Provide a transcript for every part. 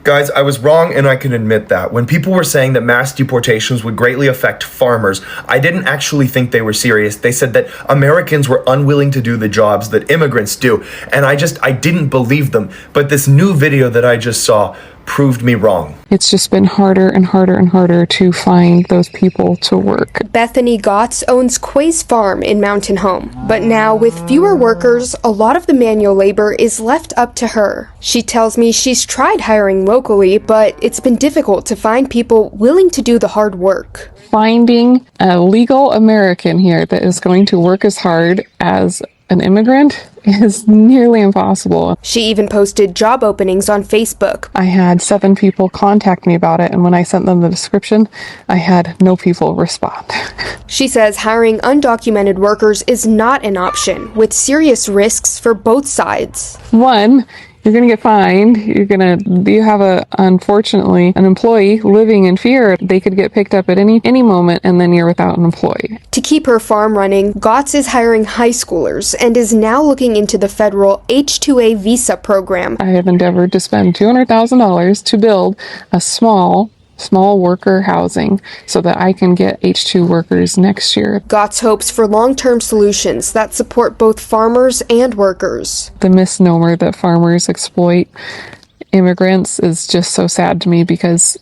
Guys, I was wrong and I can admit that. When people were saying that mass deportations would greatly affect farmers, I didn't actually think they were serious. They said that Americans were unwilling to do the jobs that immigrants do, and I didn't believe them. But this new video that I just saw proved me wrong. It's just been harder and harder and harder to find those people to work. Bethany Gotts owns Quay's Farm in Mountain Home, but now with fewer workers, a lot of the manual labor is left up to her. She tells me she's tried hiring locally, but it's been difficult to find people willing to do the hard work. Finding a legal American here that is going to work as hard as an immigrant is nearly impossible. She even posted job openings on Facebook. I had 7 people contact me about it, and when I sent them the description, I had no people respond. She says hiring undocumented workers is not an option, with serious risks for both sides. One, you're going to get fined. You have unfortunately, an employee living in fear. They could get picked up at any moment, and then you're without an employee. To keep her farm running, Gotts is hiring high schoolers and is now looking into the federal H-2A visa program. I have endeavored to spend $200,000 to build a small worker housing so that I can get H-2 workers next year. Gotts hopes for long-term solutions that support both farmers and workers. The misnomer that farmers exploit immigrants is just so sad to me because,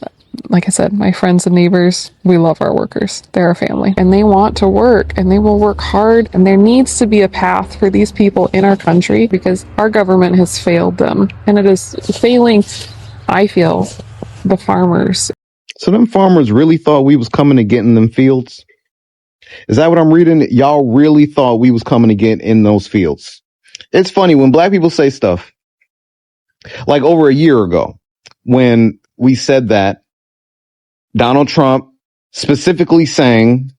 like I said, my friends and neighbors, we love our workers. They're our family. And they want to work, and they will work hard. And there needs to be a path for these people in our country because our government has failed them. And it is failing, I feel, the farmers. So them farmers really thought we was coming to get in them fields? Is that what I'm reading? Y'all really thought we was coming to get in those fields? It's funny when black people say stuff like over a year ago when we said that Donald Trump specifically saying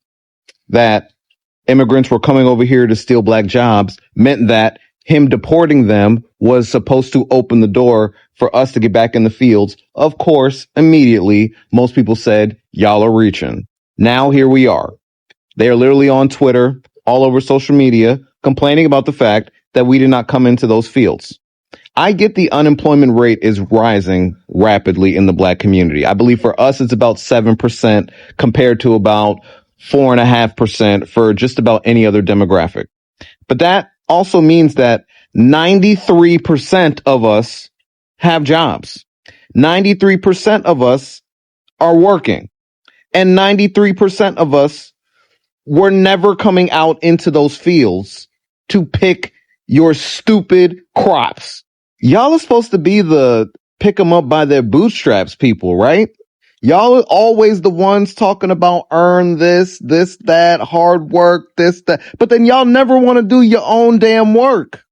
that immigrants were coming over here to steal black jobs meant that him deporting them was supposed to open the door for us to get back in the fields. Of course, immediately, most people said, y'all are reaching. Now here we are. They are literally on Twitter, all over social media, complaining about the fact that we did not come into those fields. I get the unemployment rate is rising rapidly in the black community. I believe for us, it's about 7% compared to about 4.5% for just about any other demographic. But that also means that 93% of us have jobs. 93% of us are working. And 93% of us were never coming out into those fields to pick your stupid crops. Y'all are supposed to be the pick them up by their bootstraps people, right? Y'all are always the ones talking about earn this, that, hard work, this, that. But then y'all never want to do your own damn work.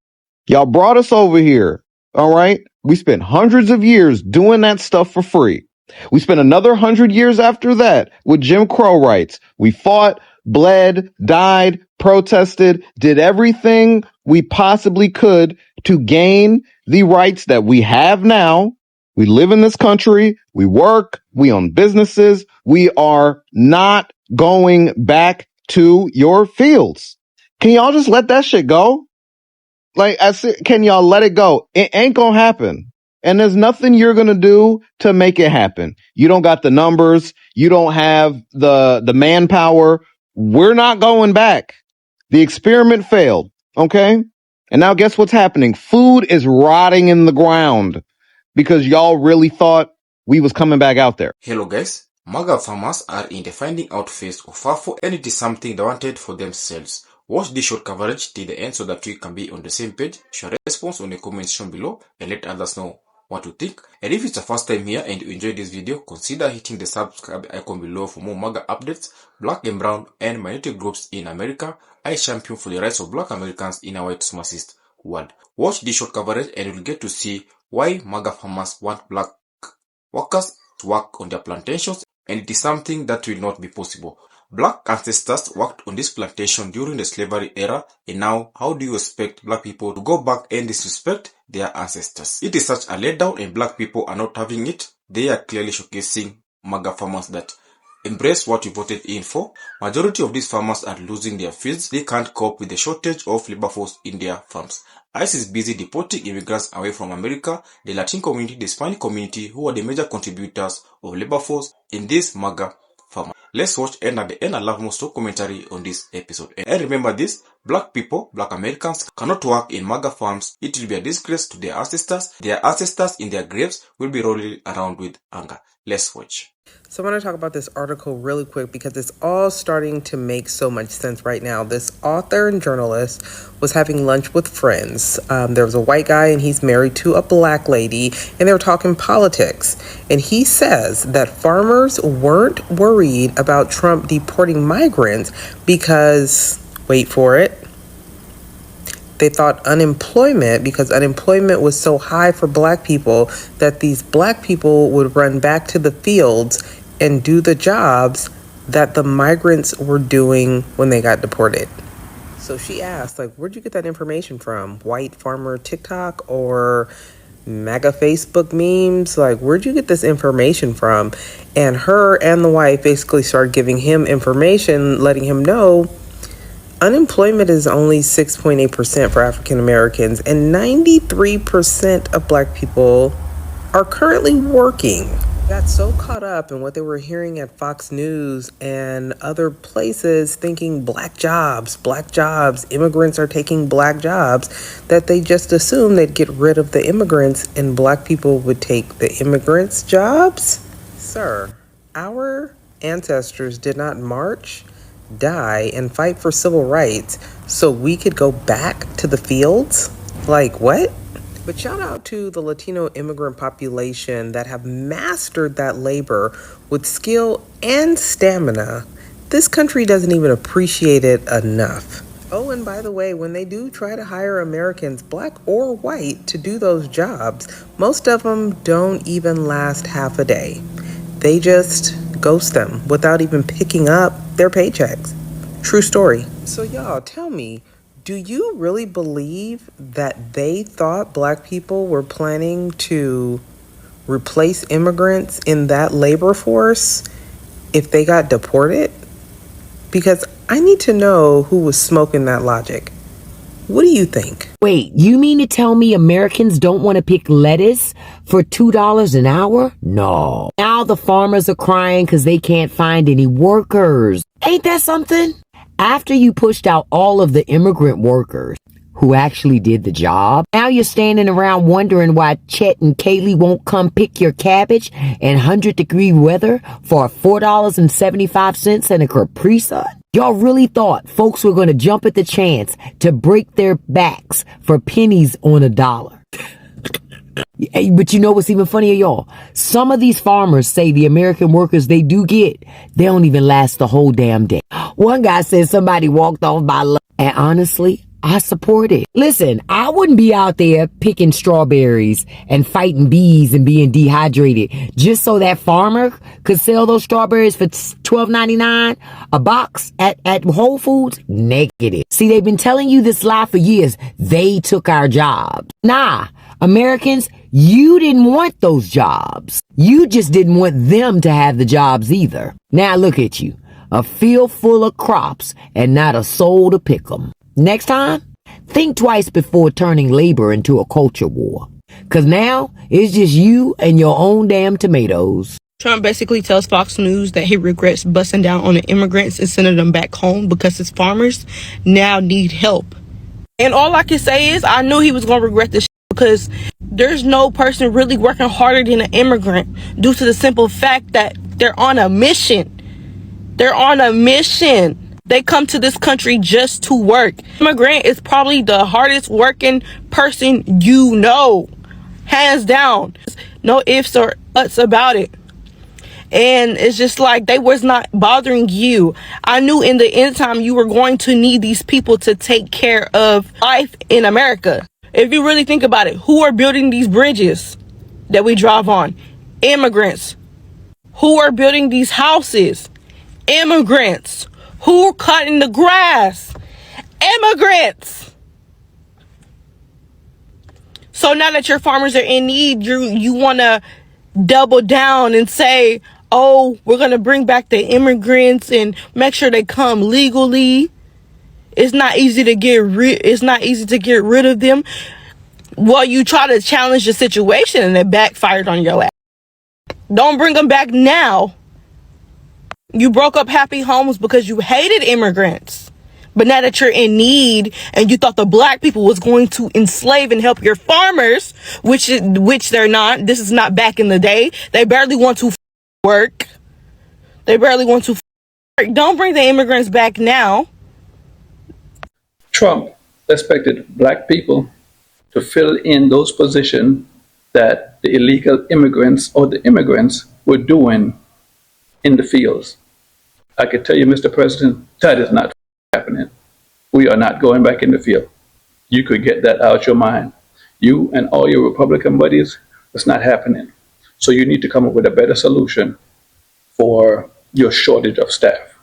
Y'all brought us over here. All right. We spent hundreds of years doing that stuff for free. We spent another 100 years after that with Jim Crow rights. We fought, bled, died, protested, did everything we possibly could to gain the rights that we have now. We live in this country. We work. We own businesses. We are not going back to your fields. Can y'all just let that shit go? Like, I said, can y'all let it go? It ain't gonna happen. And there's nothing you're gonna do to make it happen. You don't got the numbers. You don't have the manpower. We're not going back. The experiment failed. Okay? And now guess what's happening? Food is rotting in the ground because y'all really thought we was coming back out there. Hello guys, MAGA farmers are in the finding out phase of FAFO, and it is something they wanted for themselves. Watch this short coverage till the end so that we can be on the same page. Share your response on the comments section below and let others know what to think. And if it's the first time here and you enjoyed this video, consider hitting the subscribe icon below for more MAGA updates. Black and brown and minority groups in America. I champion for the rights of black Americans in a white supremacist world. Watch this short coverage and you'll get to see why MAGA farmers want black workers to work on their plantations, and it is something that will not be possible. Black ancestors worked on this plantation during the slavery era, and now how do you expect black people to go back and disrespect their ancestors? It is such a letdown and black people are not having it. They are clearly showcasing MAGA farmers that embrace what you voted in for. Majority of these farmers are losing their fields. They can't cope with the shortage of labor force in their farms. ICE is busy deporting immigrants away from America, the Latin community, the Hispanic community, who are the major contributors of labor force in this MAGA farmers. Let's watch and at the end I'll have most documentary on this episode. And remember this, black people, black Americans cannot work in MAGA farms. It will be a disgrace to their ancestors. Their ancestors in their graves will be rolling around with anger. Let's watch. So I want to talk about this article really quick because it's all starting to make so much sense right now. This author and journalist was having lunch with friends. There was a white guy and he's married to a black lady and they were talking politics. And he says that farmers weren't worried about Trump deporting migrants because, wait for it, they thought because unemployment was so high for black people that these black people would run back to the fields and do the jobs that the migrants were doing when they got deported. So she asked, where'd you get that information from? White farmer TikTok or MAGA Facebook memes? Where'd you get this information from? And her and the wife basically started giving him information, letting him know unemployment is only 6.8% for African Americans, and 93% of black people are currently working. Got so caught up in what they were hearing at Fox News and other places thinking black jobs, immigrants are taking black jobs, that they just assumed they'd get rid of the immigrants and black people would take the immigrants' jobs. Sir, our ancestors did not march, die, and fight for civil rights so we could go back to the fields? What? But shout out to the Latino immigrant population that have mastered that labor with skill and stamina. This country doesn't even appreciate it enough. Oh, and by the way, when they do try to hire Americans, black or white, to do those jobs, most of them don't even last half a day. They just ghost them without even picking up their paychecks. True story. So y'all, tell me, do you really believe that they thought black people were planning to replace immigrants in that labor force if they got deported? Because I need to know who was smoking that logic. What do you think? Wait, you mean to tell me Americans don't want to pick lettuce for $2 an hour? No. Now the farmers are crying because they can't find any workers. Ain't that something? After you pushed out all of the immigrant workers who actually did the job, now you're standing around wondering why Chet and Kaylee won't come pick your cabbage in 100-degree weather for $4.75 and a Capri Sun? Y'all really thought folks were going to jump at the chance to break their backs for pennies on a dollar. But you know what's even funnier, y'all? Some of these farmers say the American workers they do get, they don't even last the whole damn day. One guy said somebody walked off by lunch, and honestly, I support it. Listen, I wouldn't be out there picking strawberries and fighting bees and being dehydrated just so that farmer could sell those strawberries for $12.99 a box at Whole Foods. Negative. See, they've been telling you this lie for years. They took our jobs. Nah, Americans, you didn't want those jobs. You just didn't want them to have the jobs either. Now look at you, a field full of crops and not a soul to pick them. Next time, think twice before turning labor into a culture war. Cause now it's just you and your own damn tomatoes. Trump basically tells Fox News that he regrets busting down on the immigrants and sending them back home because his farmers now need help. And all I can say is I knew he was going to regret this because there's no person really working harder than an immigrant due to the simple fact that they're on a mission. They're on a mission. They come to this country just to work. Immigrant is probably the hardest working person you know. Hands down. No ifs or buts about it. And it's just like they was not bothering you. I knew in the end time you were going to need these people to take care of life in America. If you really think about it, who are building these bridges that we drive on? Immigrants. Who are building these houses? Immigrants. Who are cutting the grass? Immigrants. So now that your farmers are in need, you want to double down and say, oh, we're going to bring back the immigrants and make sure they come legally. It's not easy to get rid of them. Well, you try to challenge the situation and it backfired on your ass. Don't bring them back now. You broke up happy homes because you hated immigrants. But now that you're in need and you thought the black people was going to enslave and help your farmers, which they're not. This is not back in the day. They barely want to work. Don't bring the immigrants back now. Trump expected black people to fill in those positions that the illegal immigrants or the immigrants were doing in the fields. I can tell you, Mr. President, that is not happening. We are not going back in the field. You could get that out your mind. You and all your Republican buddies, it's not happening. So you need to come up with a better solution for your shortage of staff.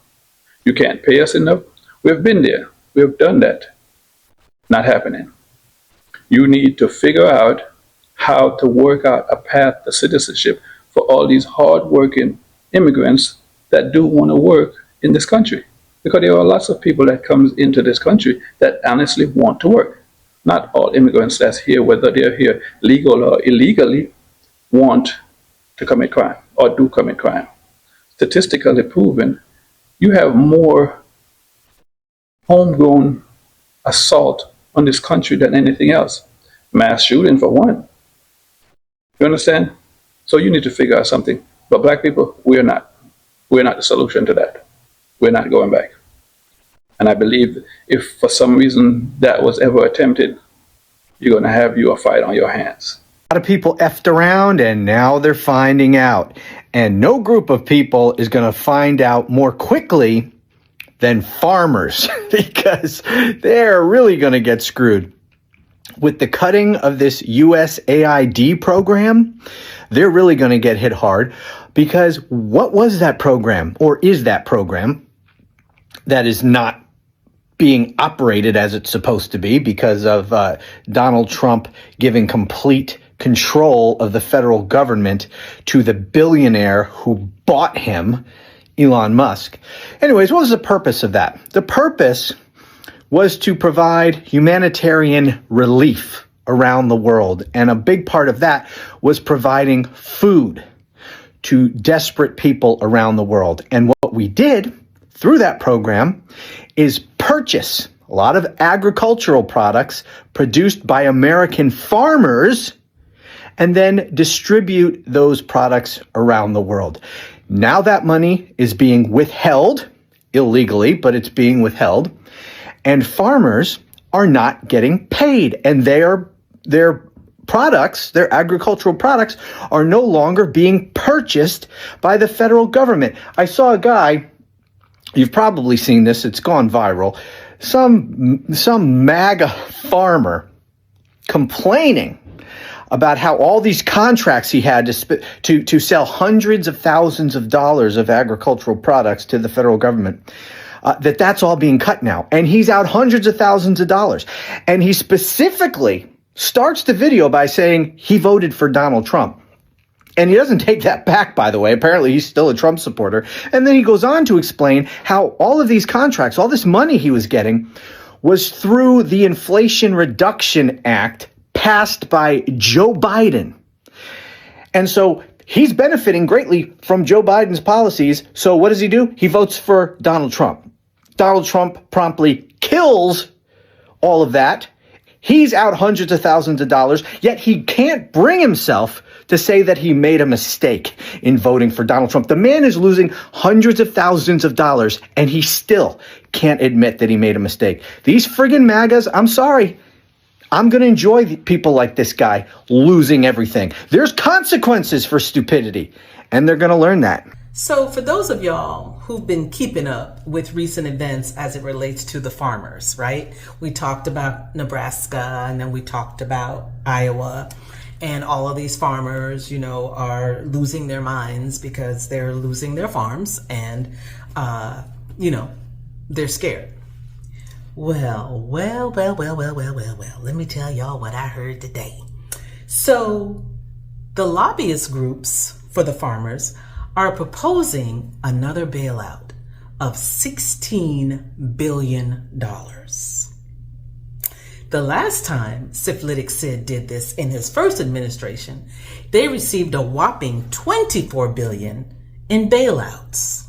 You can't pay us enough. We've been there. We've done that. Not happening. You need to figure out how to work out a path to citizenship for all these hardworking immigrants that do want to work in this country. Because there are lots of people that comes into this country that honestly want to work. Not all immigrants that's here, whether they're here legal or illegally, want to commit crime or do commit crime. Statistically proven, you have more homegrown assault on this country than anything else. Mass shooting for one. You understand? So you need to figure out something. But black people, we're not the solution to that. We're not going back. And I believe if for some reason that was ever attempted, you're going to have a fight on your hands. A lot of people effed around and now they're finding out. And no group of people is going to find out more quickly than farmers because they're really going to get screwed. With the cutting of this USAID program, they're really going to get hit hard because what was that program or is that program that is not being operated as it's supposed to be because of Donald Trump giving complete control of the federal government to the billionaire who bought him, Elon Musk. Anyways, what was the purpose of that? The purpose was to provide humanitarian relief around the world. And a big part of that was providing food to desperate people around the world. And what we did through that program is purchase a lot of agricultural products produced by American farmers and then distribute those products around the world. Now that money is being withheld illegally, but it's being withheld. And farmers are not getting paid. And their products, their agricultural products, are no longer being purchased by the federal government. I saw a guy, you've probably seen this, it's gone viral, some MAGA farmer complaining about how all these contracts he had to sell hundreds of thousands of dollars of agricultural products to the federal government, that's all being cut now. And he's out hundreds of thousands of dollars. And he specifically starts the video by saying he voted for Donald Trump. And he doesn't take that back, by the way. Apparently, he's still a Trump supporter. And then he goes on to explain how all of these contracts, all this money he was getting, was through the Inflation Reduction Act passed by Joe Biden. And so he's benefiting greatly from Joe Biden's policies. So what does he do? He votes for Donald Trump. Donald Trump promptly kills all of that. He's out hundreds of thousands of dollars, yet he can't bring himself to say that he made a mistake in voting for Donald Trump. The man is losing hundreds of thousands of dollars, and he still can't admit that he made a mistake. These friggin' MAGAs, I'm sorry, I'm going to enjoy people like this guy losing everything. There's consequences for stupidity, and they're going to learn that. So for those of y'all who've been keeping up with recent events as it relates to the farmers, right? We talked about Nebraska, and then we talked about Iowa, and all of these farmers, are losing their minds because they're losing their farms and, they're scared. Well, let me tell y'all what I heard today. So the lobbyist groups for the farmers are proposing another bailout of $16 billion. The last time Syphilitic Sid did this in his first administration, they received a whopping $24 billion in bailouts.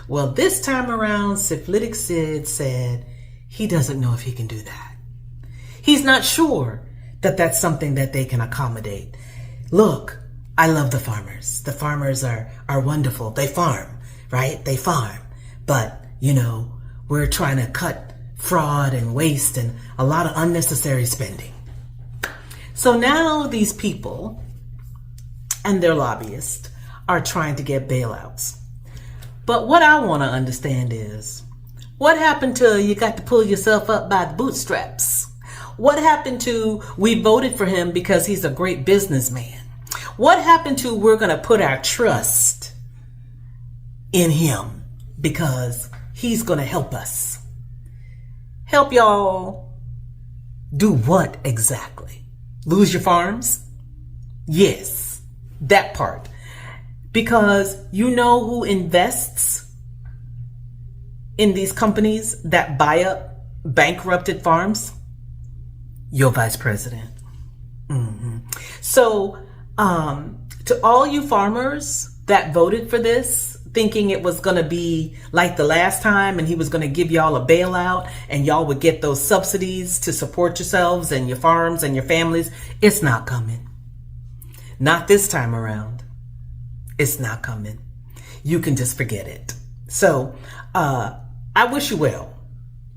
Well, this time around, Syphilitic Sid said he doesn't know if he can do that. He's not sure that that's something that they can accommodate. Look, I love the farmers. The farmers are wonderful. They farm, right? They farm. But, we're trying to cut fraud and waste and a lot of unnecessary spending. So now these people and their lobbyists are trying to get bailouts. But what I want to understand is, what happened to you got to pull yourself up by the bootstraps? What happened to we voted for him because he's a great businessman? What happened to we're going to put our trust in him because he's going to help us? Help y'all do what exactly? Lose your farms? Yes, that part. Because you know who invests in these companies that buy up bankrupted farms? Your vice president. So, to all you farmers that voted for this, thinking it was going to be like the last time and he was going to give y'all a bailout and y'all would get those subsidies to support yourselves and your farms and your families, it's not coming. Not this time around. It's not coming. You can just forget it. So, I wish you well.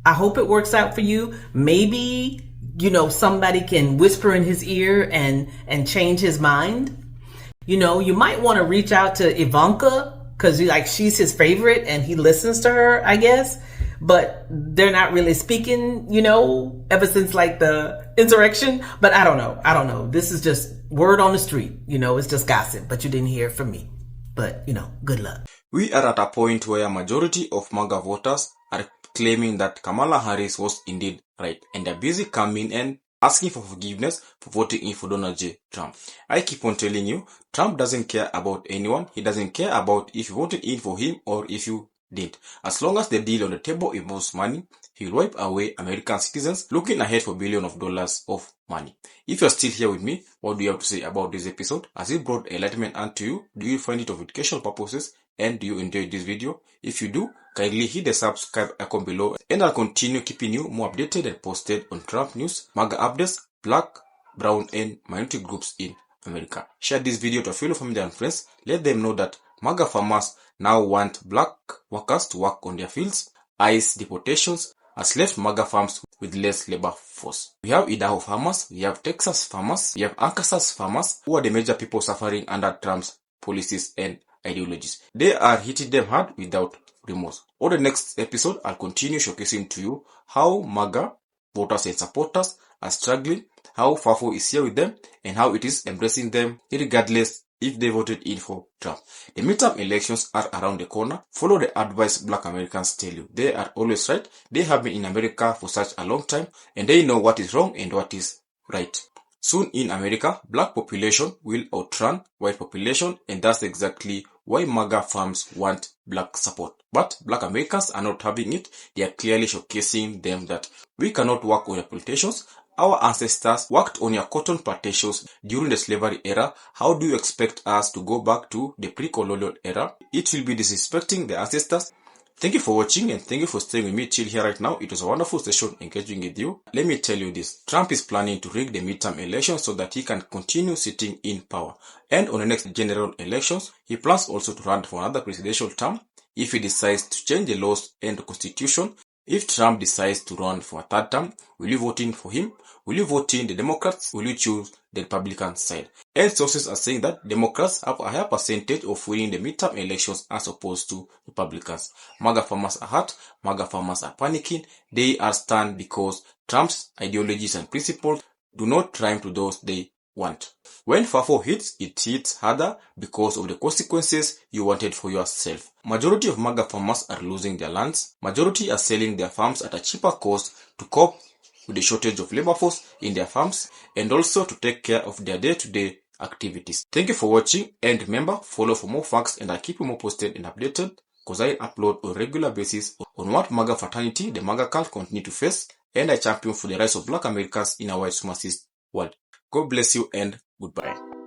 I hope it works out for you. Maybe, somebody can whisper in his ear and change his mind. You might want to reach out to Ivanka because she's his favorite and he listens to her, I guess. But they're not really speaking, ever since the insurrection. But I don't know. This is just word on the street. It's just gossip, but you didn't hear it from me. But, good luck. We are at a point where a majority of MAGA voters are claiming that Kamala Harris was indeed right, and they're busy coming and asking for forgiveness for voting in for Donald J. Trump. I keep on telling you, Trump doesn't care about anyone. He doesn't care about if you voted in for him or if you did. As long as the deal on the table involves money, he'll wipe away American citizens looking ahead for billions of dollars of money. If you're still here with me, what do you have to say about this episode? Has it brought enlightenment unto you? Do you find it of educational purposes? And do you enjoy this video? If you do, kindly hit the subscribe icon below and I'll continue keeping you more updated and posted on Trump news, MAGA updates, black, brown and minority groups in America. Share this video to fellow family and friends. Let them know that MAGA farmers now want black workers to work on their fields. ICE deportations has left MAGA farms with less labor force. We have Idaho farmers, we have Texas farmers, we have Arkansas farmers who are the major people suffering under Trump's policies and ideologies. They are hitting them hard without remorse. On the next episode, I'll continue showcasing to you how MAGA voters and supporters are struggling, how FAFO is here with them, and how it is embracing them regardless if they voted in for Trump. The midterm elections are around the corner. Follow the advice black Americans tell you. They are always right. They have been in America for such a long time, and they know what is wrong and what is right. Soon in America, black population will outrun white population, and that's exactly why MAGA farms want black support. But black Americans are not having it. They are clearly showcasing them that we cannot work on your plantations. Our ancestors worked on your cotton plantations during the slavery era. How do you expect us to go back to the pre-colonial era? It will be disrespecting the ancestors. Thank you for watching and thank you for staying with me till here right now. It was a wonderful session engaging with you. Let me tell you this. Trump is planning to rig the midterm elections so that he can continue sitting in power. And on the next general elections, he plans also to run for another presidential term if he decides to change the laws and the constitution. If Trump decides to run for a third term, will you vote in for him? Will you vote in the Democrats? Will you choose the Republican side? And sources are saying that Democrats have a higher percentage of winning the midterm elections as opposed to Republicans. MAGA farmers are hurt. MAGA farmers are panicking. They are stunned because Trump's ideologies and principles do not rhyme to those they want. When FAFO hits, it hits harder because of the consequences you wanted for yourself. Majority of MAGA farmers are losing their lands. Majority are selling their farms at a cheaper cost to cope with the shortage of labor force in their farms and also to take care of their day-to-day activities. Thank you for watching, and remember, follow for more facts, and I'll keep you more posted and updated because I upload on a regular basis on what MAGA fraternity, the MAGA cult, continue to face, and I champion for the rise of Black Americans in a white supremacist world. God bless you and goodbye.